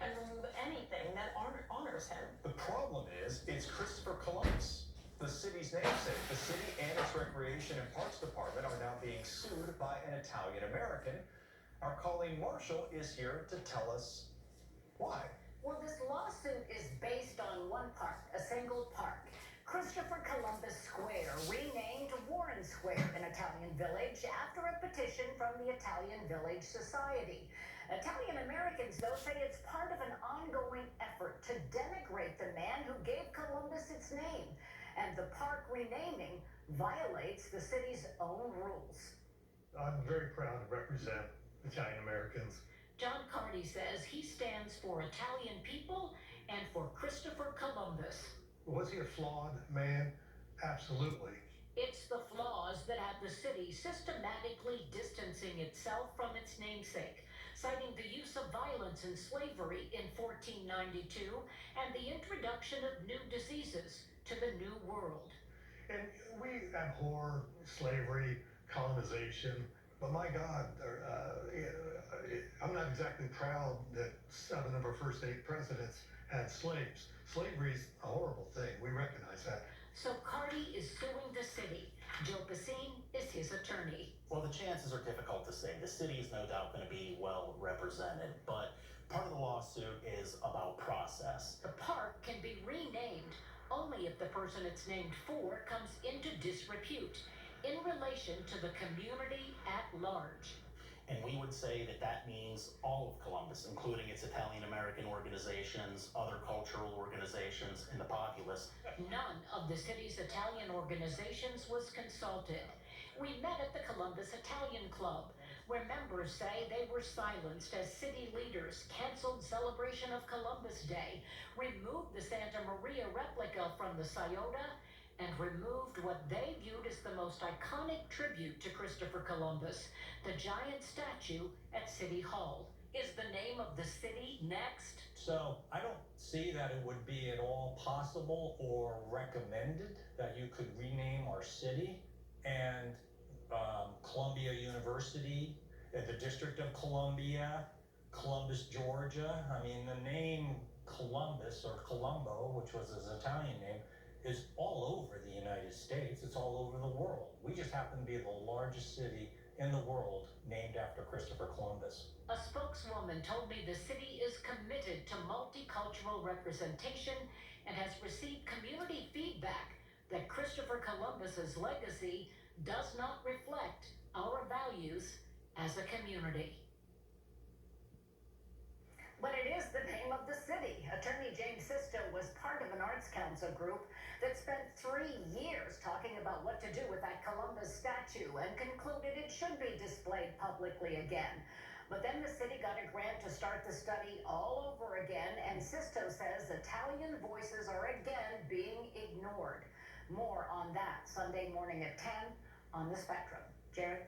and remove anything that honors him. The problem is, it's Christopher Columbus, the city's namesake. The city and its Recreation and Parks Department are now being sued by an Italian American. Our Colleen Marshall is here to tell us why. Well, this lawsuit is based on one park, a single park. Christopher Columbus Square, renamed Warren Square in Italian Village after a petition from the Italian Village Society. Italian Americans, though, say it's part of an ongoing effort to denigrate the man who gave Columbus its name. And the park renaming violates the city's own rules. I'm very proud to represent Italian Americans. John Carty says he stands for Italian people and for Christopher Columbus. Was he a flawed man? Absolutely. It's the flaws that have the city systematically distancing itself from its namesake, citing the use of violence and slavery in 1492 and the introduction of new diseases to the New World. And we abhor slavery, colonization, but my God, I'm not exactly proud that 7 of our first 8 presidents had slaves. Slavery is a horrible thing. We recognize that. So Carty is suing the city. Joe Pacine is his attorney. Well, the chances are difficult to say. The city is no doubt going to be well represented, but part of the lawsuit is about process. The park can be renamed only if the person it's named for comes into disrepute in relation to the community at large. And we would say that that means all of Columbus, including its Italian-American organizations, other cultural organizations, and the populace. None of the city's Italian organizations was consulted. We met at the Columbus Italian Club, where members say they were silenced as city leaders canceled celebration of Columbus Day, removed the Santa Maria replica from the Scioto, and removed what they viewed as the most iconic tribute to Christopher Columbus, the giant statue at City Hall. Is the name of the city next? So I don't see that it would be at all possible or recommended that you could rename our city and Columbia University, the District of Columbia, Columbus, Georgia. I mean, the name Columbus or Colombo, which was his Italian name, is all over the United States. It's all over the world. We just happen to be the largest city in the world named after Christopher Columbus. A spokeswoman told me the city is committed to multicultural representation and has received community feedback that Christopher Columbus's legacy does not reflect our values as a community. But it is the name of the city. Attorney James Sisto was part of an Arts Council group that spent 3 years talking about what to do with that Columbus statue and concluded it should be displayed publicly again. But then the city got a grant to start the study all over again, and Sisto says Italian voices are again being ignored. More on that Sunday morning at 10 on the Spectrum. Jared?